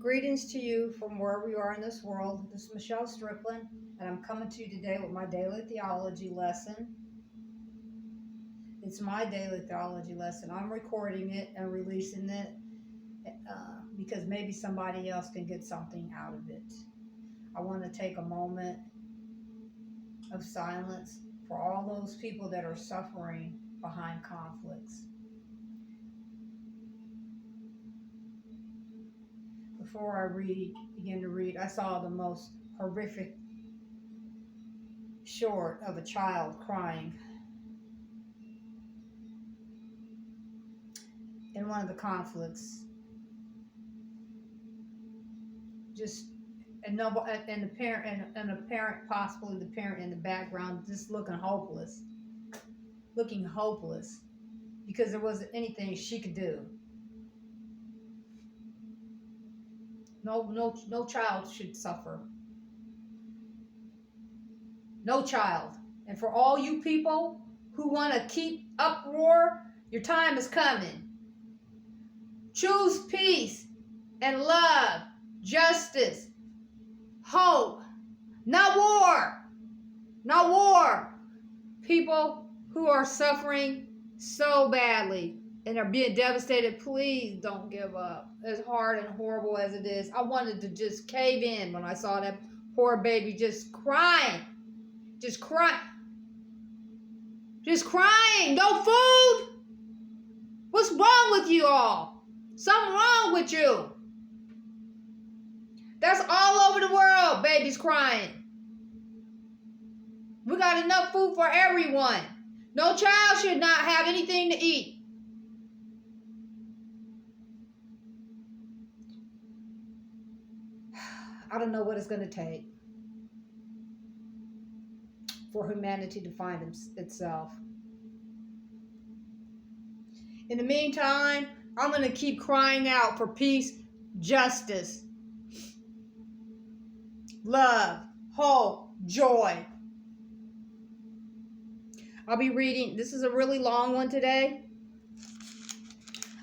Greetings to you from wherever you are in this world. This is Michelle Strickland, and I'm coming to you today with my daily theology lesson. It's my daily theology lesson. I'm recording it and releasing it because maybe somebody else can get something out of it. I want to take a moment of silence for all those people that are suffering behind conflicts. Before I begin to read, I saw the most horrific short of a child crying in one of the conflicts. And the parent, possibly the parent in the background, just looking hopeless, because there wasn't anything she could do. No child should suffer. No child. And for all you people who want to keep uproar, your time is coming. Choose peace and love, justice, hope, not war. Not war. People who are suffering so badly and are being devastated, please don't give up. As hard and horrible as it is, I wanted to just cave in when I saw that poor baby just crying. Just crying. No food. What's wrong with you all? Something wrong with you. That's all over the world, babies crying. We got enough food for everyone. No child should not have anything to eat. I don't know what it's going to take for humanity to find itself. In the meantime, I'm going to keep crying out for peace, justice, love, hope, joy. I'll be reading, this is a really long one today.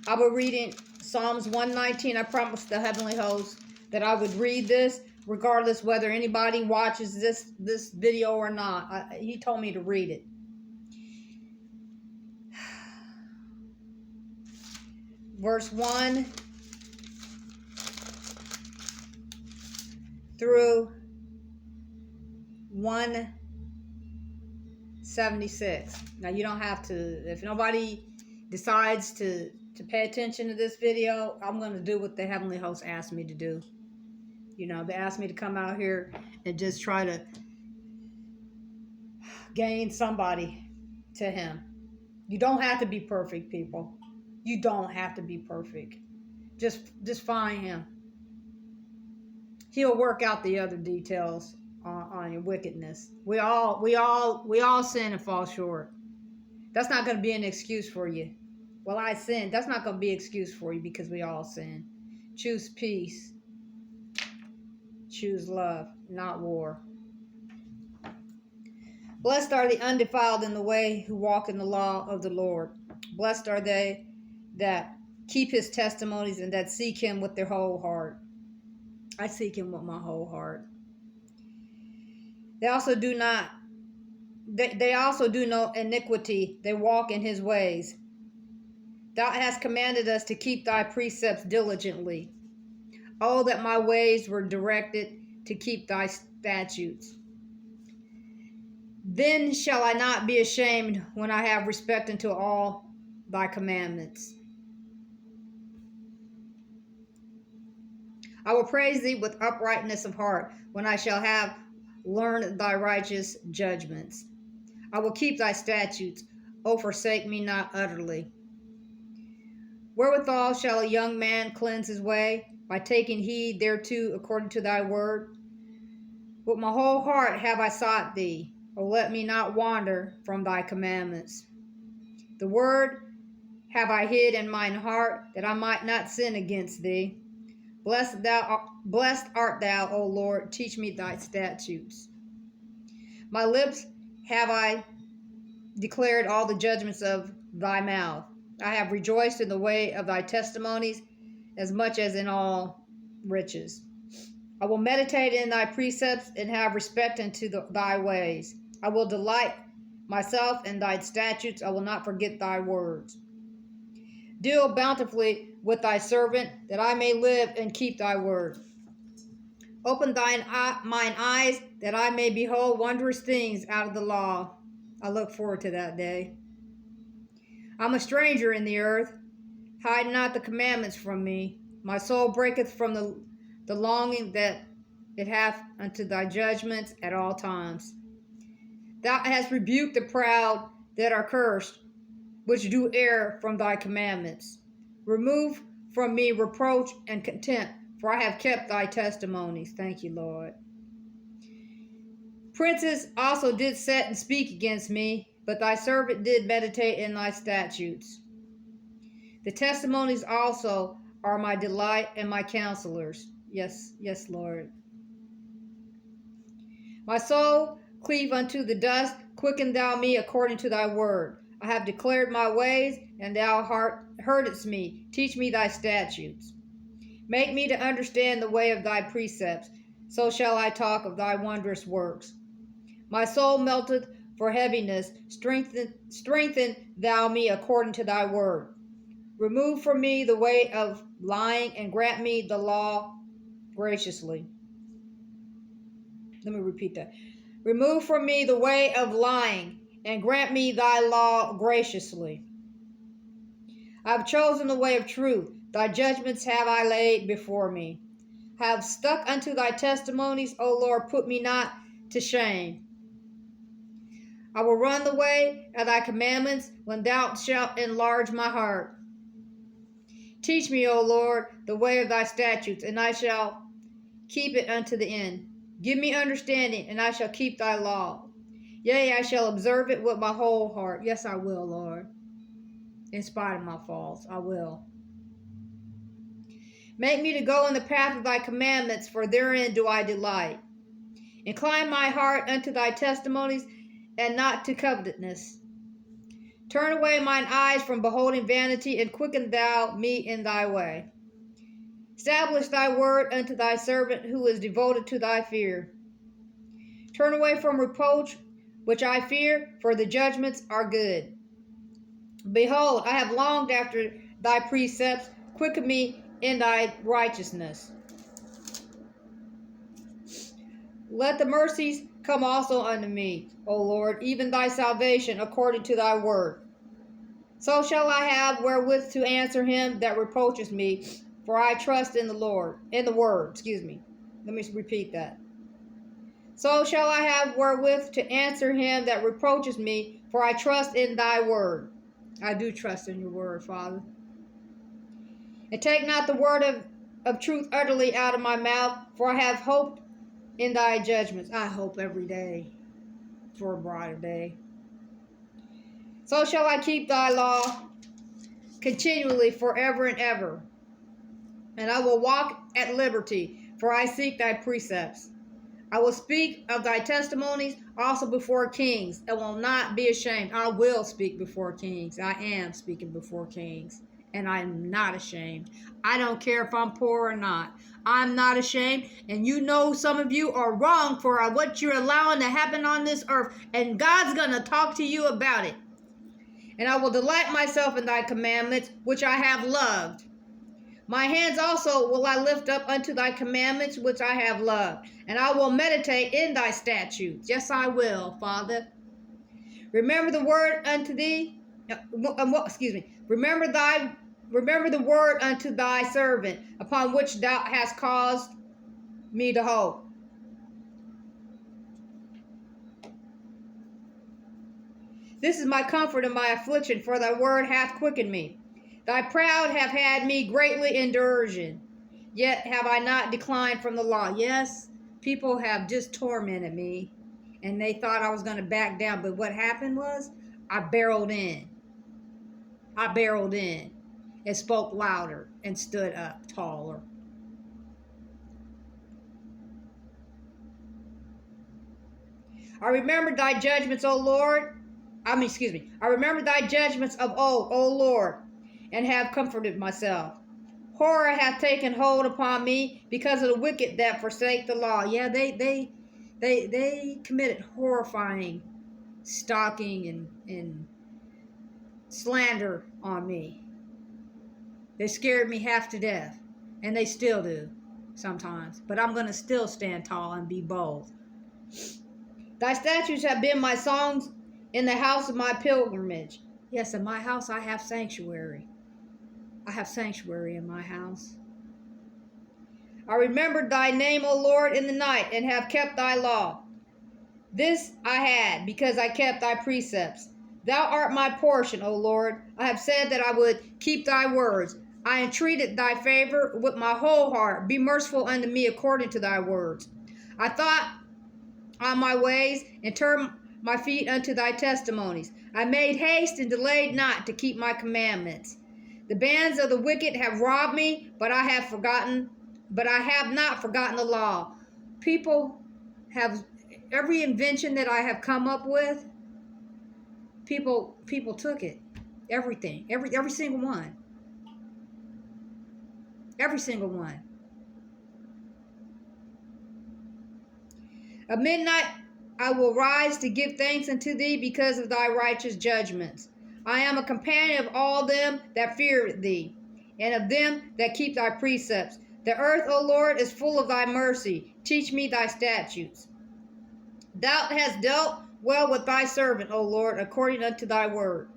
I'll be reading Psalms 119. I promised the heavenly host that I would read this regardless whether anybody watches this video or not. He told me to read it. Verse 1 through 176. Now you don't have to, if nobody decides to pay attention to this video, I'm going to do what the heavenly host asked me to do. You know, they asked me to come out here and just try to gain somebody to him. You don't have to be perfect, people. You don't have to be perfect. Just find him. He'll work out the other details on your wickedness. We all sin and fall short. That's not going to be an excuse for you. Well, I sinned. That's not going to be an excuse for you because we all sin. Choose peace. Choose love, not war. Blessed are the undefiled in the way who walk in the law of the Lord. Blessed are they that keep his testimonies and that seek him with their whole heart. I seek him with my whole heart. They also do no iniquity. They walk in his ways. Thou hast commanded us to keep thy precepts diligently. Oh, that my ways were directed to keep thy statutes. Then shall I not be ashamed when I have respect unto all thy commandments. I will praise thee with uprightness of heart when I shall have learned thy righteous judgments. I will keep thy statutes. O forsake me not utterly. Wherewithal shall a young man cleanse his way? By taking heed thereto according to thy word. With my whole heart have I sought thee. O let me not wander from thy commandments. The word have I hid in mine heart, that I might not sin against thee. Blessed art thou, O Lord, teach me thy statutes. My lips have I declared all the judgments of thy mouth. I have rejoiced in the way of thy testimonies, as much as in all riches. I will meditate in thy precepts and have respect unto thy ways. I will delight myself in thy statutes. I will not forget thy words. Deal bountifully with thy servant, that I may live and keep thy word. Open mine eyes, that I may behold wondrous things out of the law. I look forward to that day. I'm a stranger in the earth. Hide not the commandments from me. My soul breaketh from the longing that it hath unto thy judgments at all times. Thou hast rebuked the proud that are cursed, which do err from thy commandments. Remove from me reproach and contempt, for I have kept thy testimonies. Thank you, Lord. Princes also did set and speak against me, but thy servant did meditate in thy statutes. The testimonies also are my delight and my counselors. Yes, yes, Lord. My soul cleave unto the dust. Quicken thou me according to thy word. I have declared my ways, and thou heardest me. Teach me thy statutes. Make me to understand the way of thy precepts. So shall I talk of thy wondrous works. My soul melteth for heaviness. Strengthen thou me according to thy word. Remove from me the way of lying, and grant me the law graciously. Let me repeat that. Remove from me the way of lying, and grant me thy law graciously. I have chosen the way of truth. Thy judgments have I laid before me. I have stuck unto thy testimonies, O Lord, put me not to shame. I will run the way of thy commandments when thou shalt enlarge my heart. Teach me, O Lord, the way of thy statutes, and I shall keep it unto the end. Give me understanding, and I shall keep thy law. Yea, I shall observe it with my whole heart. Yes, I will, Lord. In spite of my faults, I will. Make me to go in the path of thy commandments, for therein do I delight. Incline my heart unto thy testimonies, and not to covetousness. Turn away mine eyes from beholding vanity, and quicken thou me in thy way. Establish thy word unto thy servant who is devoted to thy fear. Turn away from reproach, which I fear, for the judgments are good. Behold, I have longed after thy precepts. Quicken me in thy righteousness. Let the mercies come also unto me, O Lord, even thy salvation according to thy word. So shall I have wherewith to answer him that reproacheth me, for I trust in the Lord, in the word, Let me repeat that. So shall I have wherewith to answer him that reproaches me, for I trust in thy word. I do trust in your word, Father. And take not the word of truth utterly out of my mouth, for I have hoped in thy judgments. I hope every day for a brighter day. So shall I keep thy law continually forever and ever. And I will walk at liberty, for I seek thy precepts. I will speak of thy testimonies also before kings, and will not be ashamed. I will speak before kings. I am speaking before kings, and I am not ashamed. I don't care if I'm poor or not. I'm not ashamed, and you know some of you are wrong for what you're allowing to happen on this earth, and God's going to talk to you about it. And I will delight myself in thy commandments, which I have loved. My hands also will I lift up unto thy commandments, which I have loved, and I will meditate in thy statutes. Yes, I will, Father. Remember the word unto thee. Remember the word unto thy servant, upon which thou hast caused me to hope. This is my comfort in my affliction, for thy word hath quickened me. Thy proud have had me greatly in derision, yet have I not declined from the law. Yes, people have just tormented me, and they thought I was going to back down, but what happened was I barreled in. And spoke louder and stood up taller. I remember thy judgments, I remember thy judgments of old, O Lord, and have comforted myself. Horror hath taken hold upon me because of the wicked that forsake the law. Yeah, they committed horrifying stalking and slander on me. They scared me half to death, and they still do sometimes. But I'm going to still stand tall and be bold. Thy statutes have been my songs in the house of my pilgrimage. Yes, in my house I have sanctuary. I have sanctuary in my house. I remembered thy name, O Lord, in the night, and have kept thy law. This I had, because I kept thy precepts. Thou art my portion, O Lord. I have said that I would keep thy words. I entreated thy favor with my whole heart. Be merciful unto me according to thy words. I thought on my ways, and turned my feet unto thy testimonies. I made haste and delayed not to keep my commandments. The bands of the wicked have robbed me, but I have not forgotten the law. People have every invention that I have come up with, people took it. Everything. Every single one. Every single one. At midnight I will rise to give thanks unto thee because of thy righteous judgments. I am a companion of all them that fear thee, and of them that keep thy precepts. The earth, O Lord, is full of thy mercy. Teach me thy statutes. Thou hast dealt well with thy servant, O Lord, according unto thy word.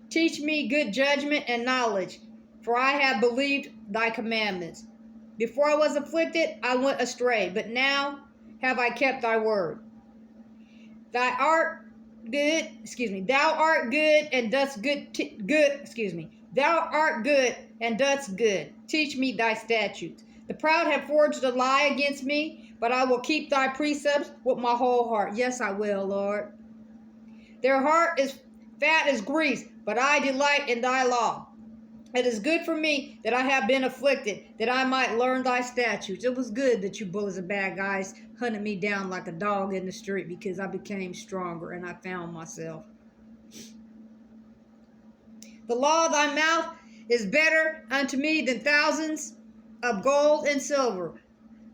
Teach me good judgment and knowledge, for I have believed thy commandments. Before I was afflicted, I went astray, but now have I kept thy word. Thou art good and dost Thou art good and dost good. Teach me thy statutes. The proud have forged a lie against me, but I will keep thy precepts with my whole heart. Yes, I will, Lord. Their heart is fat as grease, but I delight in thy law. It is good for me that I have been afflicted, that I might learn thy statutes. It was good that you bullets and bad guys hunted me down like a dog in the street, because I became stronger and I found myself. The law of thy mouth is better unto me than thousands of gold and silver.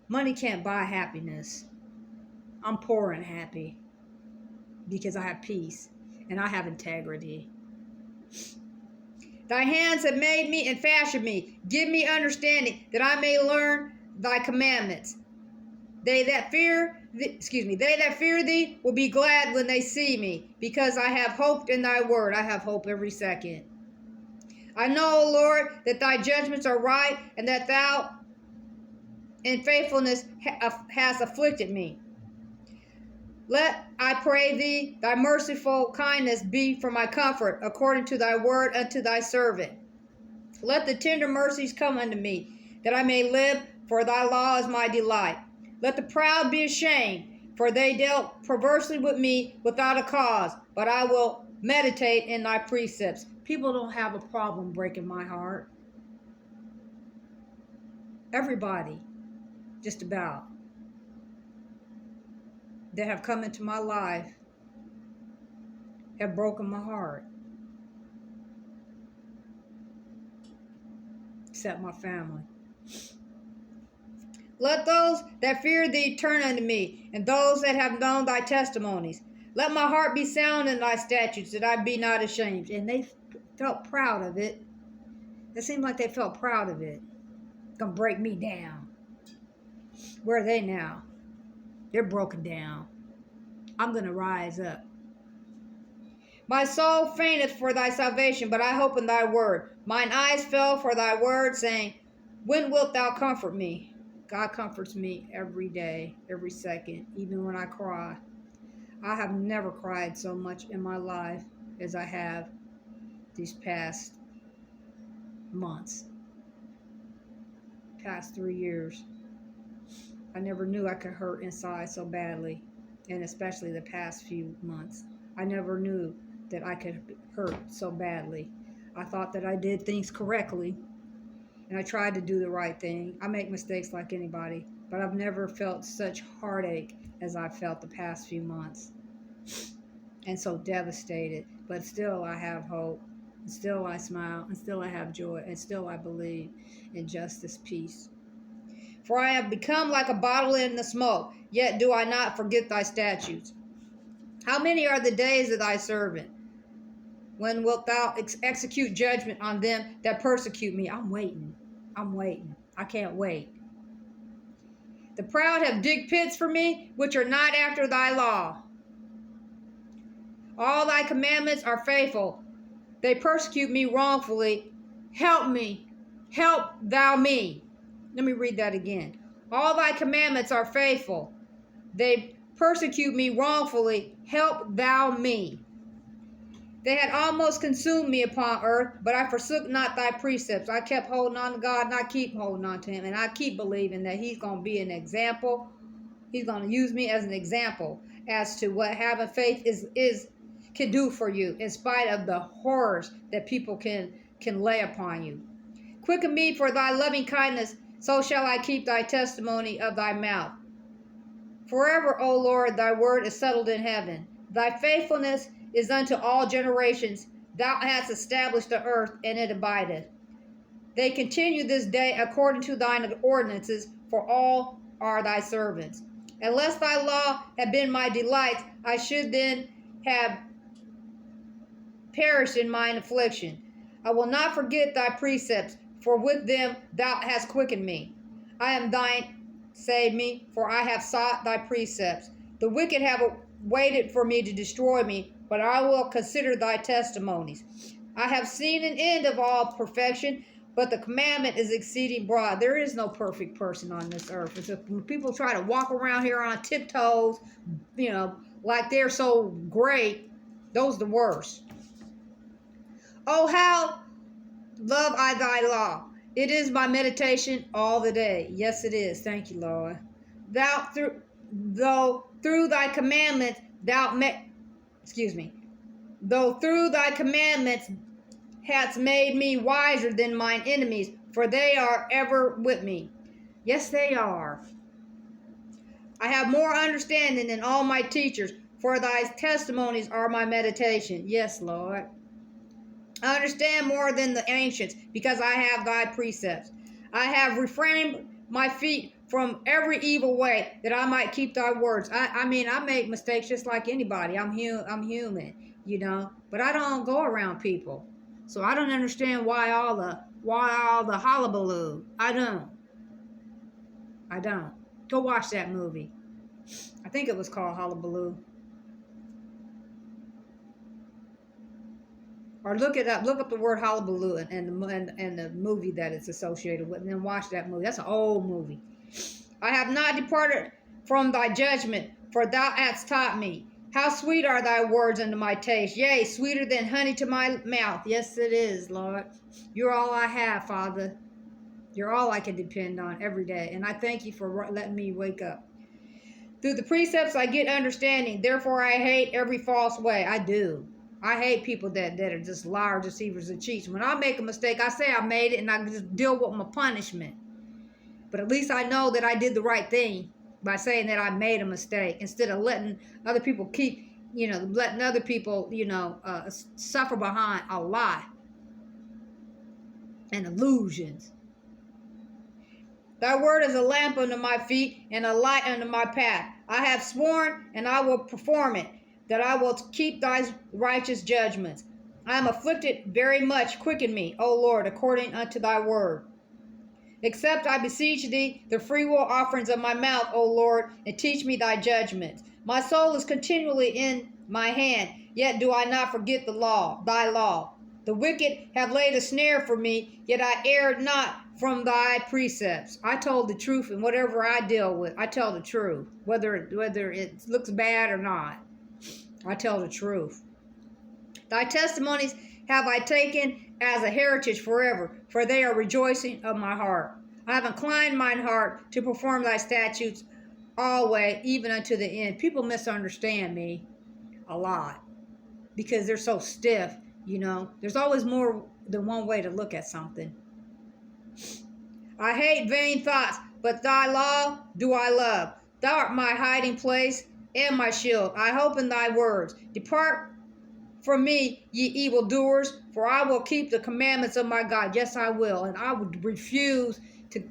Money can't buy happiness. I'm poor and happy because I have peace and I have integrity. Thy hands have made me and fashioned me. Give me understanding that I may learn thy commandments. They that fear thee will be glad when they see me, because I have hoped in thy word. I have hope every second. I know, O Lord, that thy judgments are right, and that thou in faithfulness hast afflicted me. Let, I pray thee, thy merciful kindness be for my comfort, according to thy word unto thy servant. Let the tender mercies come unto me, that I may live, for thy law is my delight. Let the proud be ashamed, for they dealt perversely with me without a cause, but I will meditate in thy precepts. People don't have a problem breaking my heart. Everybody, just about, that have come into my life have broken my heart, except my family. Let those that fear thee turn unto me, and those that have known thy testimonies. Let my heart be sound in thy statutes, that I be not ashamed. And they felt proud of it. It seemed like they felt proud of it. Gonna break me down. Where are they now? They're broken down. I'm gonna rise up. My soul fainteth for thy salvation, but I hope in thy word. Mine eyes fell for thy word, saying, when wilt thou comfort me? God comforts me every day, every second, even when I cry. I have never cried so much in my life as I have these past months, past 3 years. I never knew I could hurt inside so badly, and especially the past few months. I never knew that I could hurt so badly. I thought that I did things correctly, and I tried to do the right thing. I make mistakes like anybody, but I've never felt such heartache as I've felt the past few months, and so devastated. But still, I have hope. And still I smile, and still I have joy, and still I believe in justice, peace. For I have become like a bottle in the smoke, yet do I not forget thy statutes. How many are the days of thy servant? When wilt thou execute judgment on them that persecute me? I'm waiting. I'm waiting. I can't wait. The proud have digged pits for me, which are not after thy law. All thy commandments are faithful. They persecute me wrongfully. Help me. Help thou me. Let me read that again. All thy commandments are faithful. They persecute me wrongfully. Help thou me. They had almost consumed me upon earth, but I forsook not thy precepts. I kept holding on to God, and I keep holding on to him, and I keep believing that he's going to be an example. He's going to use me as an example as to what having faith can do for you, in spite of the horrors that people can lay upon you. Quicken me for thy loving kindness, so shall I keep thy testimony of thy mouth. Forever, O Lord, thy word is settled in heaven. Thy faithfulness is unto all generations. Thou hast established the earth, and it abideth. They continue this day according to thine ordinances, for all are thy servants. Unless thy law had been my delight, I should then have perished in mine affliction. I will not forget thy precepts, for with them thou hast quickened me. I am thine, save me, for I have sought thy precepts. The wicked have waited for me to destroy me, but I will consider thy testimonies. I have seen an end of all perfection, but the commandment is exceeding broad. There is no perfect person on this earth. It's when people try to walk around here on tiptoes, like they're so great, those are the worst. Oh, how love I thy law. It is my meditation all the day. Yes, it is. Thank you, Lord. Though through thy commandments though through thy commandments hast made me wiser than mine enemies, for they are ever with me. Yes, they are. I have more understanding than all my teachers, for thy testimonies are my meditation. Yes, Lord. I understand more than the ancients, because I have thy precepts. I have refrained my feet from every evil way, that I might keep thy words. I make mistakes just like anybody. I'm human, but I don't go around people. So I don't understand why all the hullabaloo. I don't. Go watch that movie. I think it was called Hullabaloo. Or look it up. Look up the word hullabaloo and the movie that it's associated with, and then watch that movie. That's an old movie. I have not departed from thy judgment, for thou hast taught me. How sweet are thy words unto my taste, yea, sweeter than honey to my mouth. Yes, it is, Lord. You're all I have, Father. You're all I can depend on every day, and I thank you for letting me wake up. Through the precepts I get understanding, therefore I hate every false way. I do. I hate people that are just liars, deceivers, and cheats. When I make a mistake, I say I made it, and I just deal with my punishment. But at least I know that I did the right thing by saying that I made a mistake, instead of letting other people suffer behind a lie and illusions. Thy word is a lamp unto my feet and a light unto my path. I have sworn, and I will perform it, that I will keep thy righteous judgments. I am afflicted very much. Quicken me, O Lord, according unto thy word. Except I beseech thee the freewill offerings of my mouth, O Lord, and teach me thy judgments. My soul is continually in my hand, yet do I not forget thy law. The wicked have laid a snare for me, yet I erred not from thy precepts. I told the truth, and whatever I deal with, I tell the truth, whether it looks bad or not. I tell the truth. Thy testimonies have I taken as a heritage forever, for they are rejoicing of my heart. I have inclined mine heart to perform thy statutes always, even unto the end. People misunderstand me a lot because they're so stiff, There's always more than one way to look at something. I hate vain thoughts, but thy law do I love. Thou art my hiding place and my shield. I hope in thy words. Depart from me, ye evildoers, for I will keep the commandments of my God. Yes, I will. And I would refuse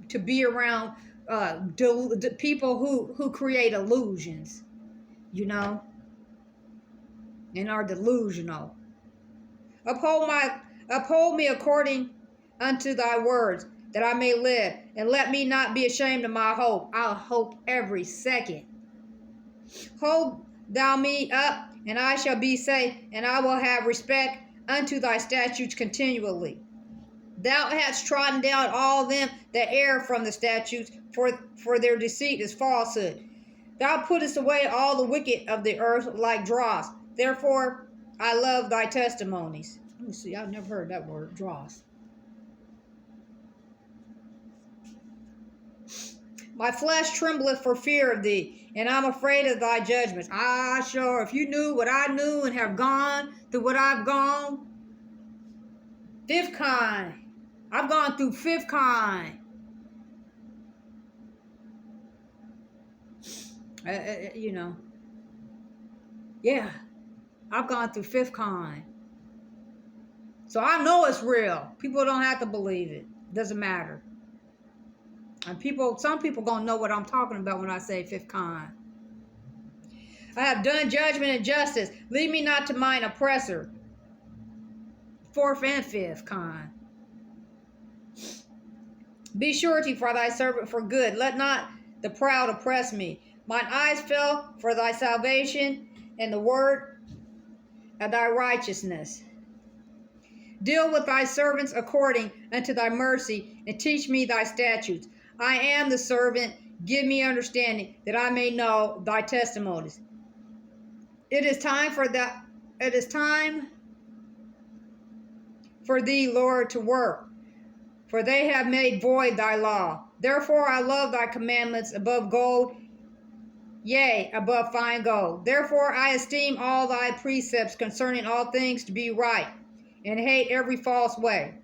to be around people who create illusions, you know, and are delusional. Uphold me according unto thy words, that I may live, and let me not be ashamed of my hope. I'll hope every second. Hold thou me up, and I shall be safe, and I will have respect unto thy statutes continually. Thou hast trodden down all them that err from the statutes, for their deceit is falsehood. Thou puttest away all the wicked of the earth like dross. Therefore I love thy testimonies. Let me see, I've never heard that word, dross. My flesh trembleth for fear of thee, and I'm afraid of thy judgments. Ah, sure, if you knew what I knew and have gone through what I've gone, fifth kind. I've gone through fifth kind. You know. Yeah, I've gone through fifth kind. So I know it's real. People don't have to believe it. Doesn't matter. And some people gonna know what I'm talking about when I say fifth kind. I have done judgment and justice. Lead me not to mine oppressor. Fourth and fifth kind. Be surety for thy servant for good. Let not the proud oppress me. Mine eyes fell for thy salvation and the word of thy righteousness. Deal with thy servants according unto thy mercy, and teach me thy statutes. I am the servant. Give me understanding, that I may know thy testimonies. It is time for thee, Lord, to work, for they have made void thy law. Therefore I love thy commandments above gold, yea, above fine gold. Therefore I esteem all thy precepts concerning all things to be right, and hate every false way.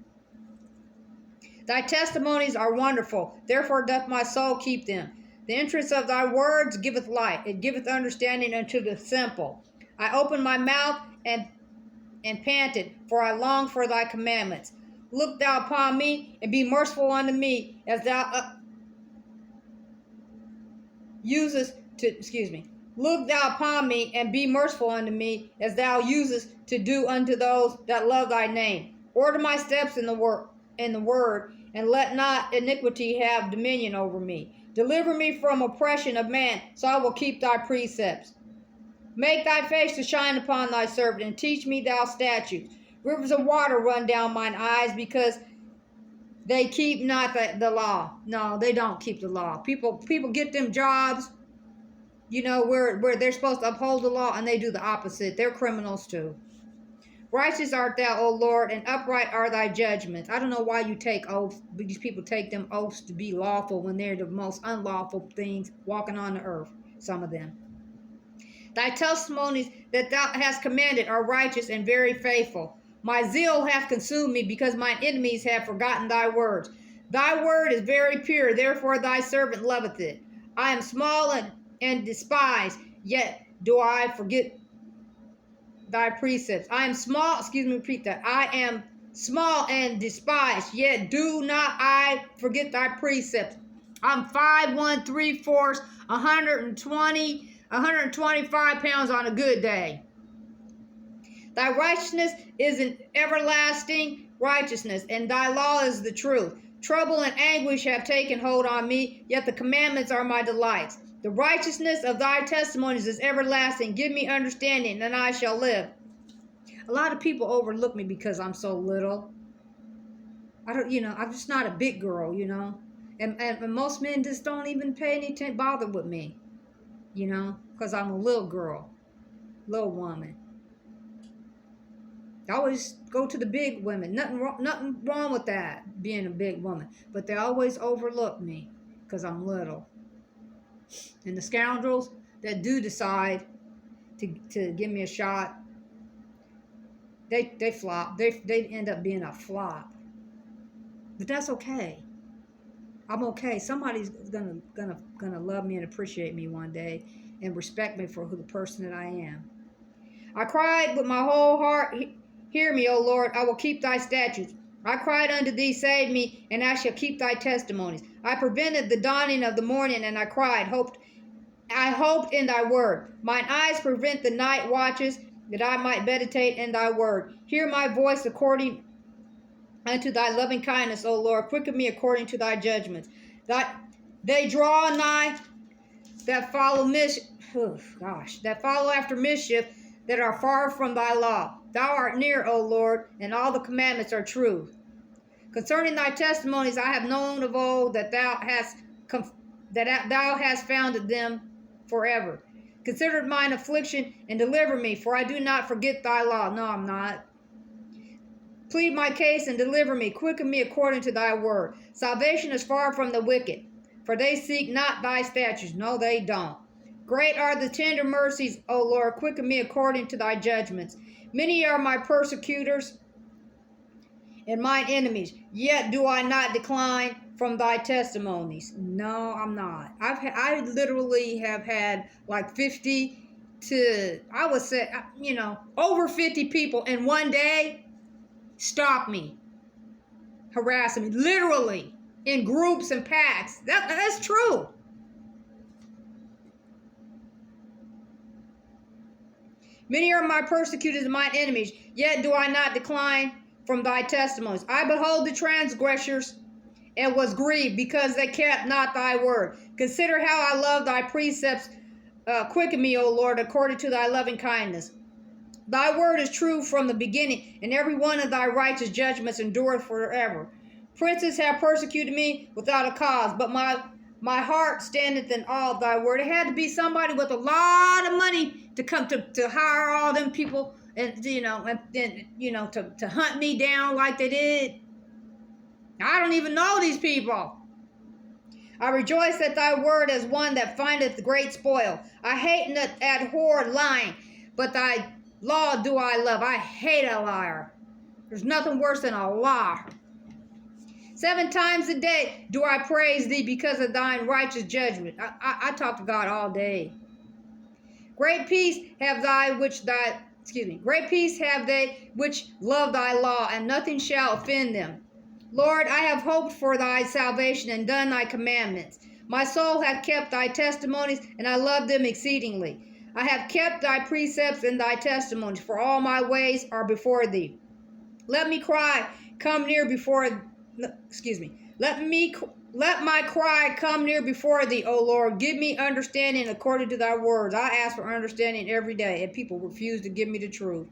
Thy testimonies are wonderful, therefore doth my soul keep them. The entrance of thy words giveth light, it giveth understanding unto the simple. I opened my mouth and panted, for I long for thy commandments. Look thou upon me, and be merciful unto me, as thou Look thou upon me, and be merciful unto me, as thou usest to do unto those that love thy name. Order my steps in the word, and let not iniquity have dominion over me. Deliver me from oppression of man, so I will keep thy precepts. Make thy face to shine upon thy servant, and teach me thy statutes. Rivers of water run down mine eyes, because they keep not the law. No, they don't keep the law. People get them jobs, you know, where they're supposed to uphold the law, and they do the opposite. They're criminals too. Righteous art thou, O Lord, and upright are thy judgments. I don't know why you take oaths. These people take them oaths to be lawful when they're the most unlawful things walking on the earth, some of them. Thy testimonies that thou hast commanded are righteous and very faithful. My zeal hath consumed me, because mine enemies have forgotten thy words. Thy word is very pure, therefore thy servant loveth it. I am small and despised, yet do I forget thy precepts. I am small and despised, yet do not I forget thy precepts. I'm 5'1", 3/4", 125 pounds on a good day. Thy righteousness is an everlasting righteousness, and thy law is the truth. Trouble and anguish have taken hold on me, yet the commandments are my delights. The righteousness of thy testimonies is everlasting. Give me understanding, and I shall live. A lot of people overlook me because I'm so little. I'm just not a big girl, And most men just don't even pay any attention, bother with me, because I'm a little girl, little woman. I always go to the big women. Nothing wrong with that, being a big woman. But they always overlook me because I'm little. And the scoundrels that do decide to give me a shot, they flop. They end up being a flop. But that's okay. I'm okay. Somebody's gonna love me and appreciate me one day and respect me for the person that I am. I cried with my whole heart, hear me, O Lord, I will keep thy statutes. I cried unto thee, save me, and I shall keep thy testimonies. I prevented the dawning of the morning, and I cried, I hoped in thy word. Mine eyes prevent the night watches, that I might meditate in thy word. Hear my voice according unto thy loving kindness, O Lord. Quicken me according to thy judgments. They draw nigh that follow that follow after mischief, that are far from thy law. Thou art near, O Lord, and all the commandments are true. Concerning thy testimonies I have known of old, that thou hast founded them forever. Consider mine affliction and deliver me, for I do not forget thy law. No, I'm not. Plead my case and deliver me. Quicken me according to thy word. Salvation is far from the wicked, for they seek not thy statutes. No, they don't. Great are the tender mercies, O Lord. Quicken me according to thy judgments. Many are my persecutors and mine enemies, yet do I not decline from thy testimonies. No, I'm not. I literally have had like 50 to, I would say, over 50 people in one day stop me, harassing me, literally in groups and packs. That's true. Many are my persecutors and mine enemies, yet do I not decline from thy testimonies. I behold the transgressors and was grieved, because they kept not thy word. Consider how I love thy precepts. Quicken me, O Lord, according to thy loving kindness. Thy word is true from the beginning, and every one of thy righteous judgments endureth forever. Princes have persecuted me without a cause, but my heart standeth in awe of thy word. It had to be somebody with a lot of money to come to hire all them people, and to hunt me down like they did. I don't even know these people. I rejoice at thy word as one that findeth great spoil. I hate and abhor lying, but thy law do I love. I hate a liar. There's nothing worse than a liar. 7 times a day do I praise thee because of thine righteous judgment. I talk to God all day. Great peace have they which love thy law, and nothing shall offend them. Lord, I have hoped for thy salvation and done thy commandments. My soul hath kept thy testimonies, and I love them exceedingly. I have kept thy precepts and thy testimonies, for all my ways are before thee. Let my cry come near before thee, O Lord. Give me understanding according to thy words. I ask for understanding every day, and people refuse to give me the truth.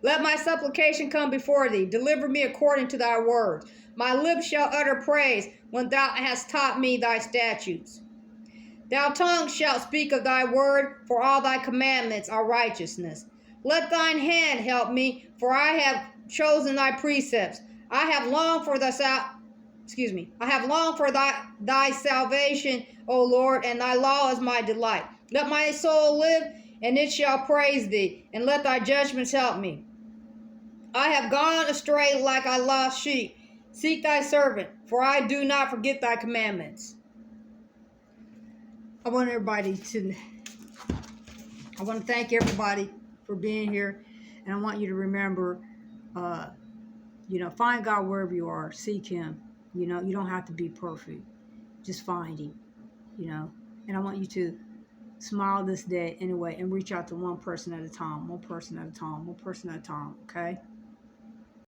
Let my supplication come before thee. Deliver me according to thy words. My lips shall utter praise when thou hast taught me thy statutes. Thou tongue shalt speak of thy word, for all thy commandments are righteousness. Let thine hand help me, for I have chosen thy precepts. I have longed for thy salvation, O Lord, and thy law is my delight. Let my soul live, and it shall praise thee, and let thy judgments help me. I have gone astray like a lost sheep. Seek thy servant, for I do not forget thy commandments. I want to thank everybody for being here, and I want you to remember, find God wherever you are. Seek him. You don't have to be perfect. Just find him, and I want you to smile this day anyway and reach out to one person at a time, okay?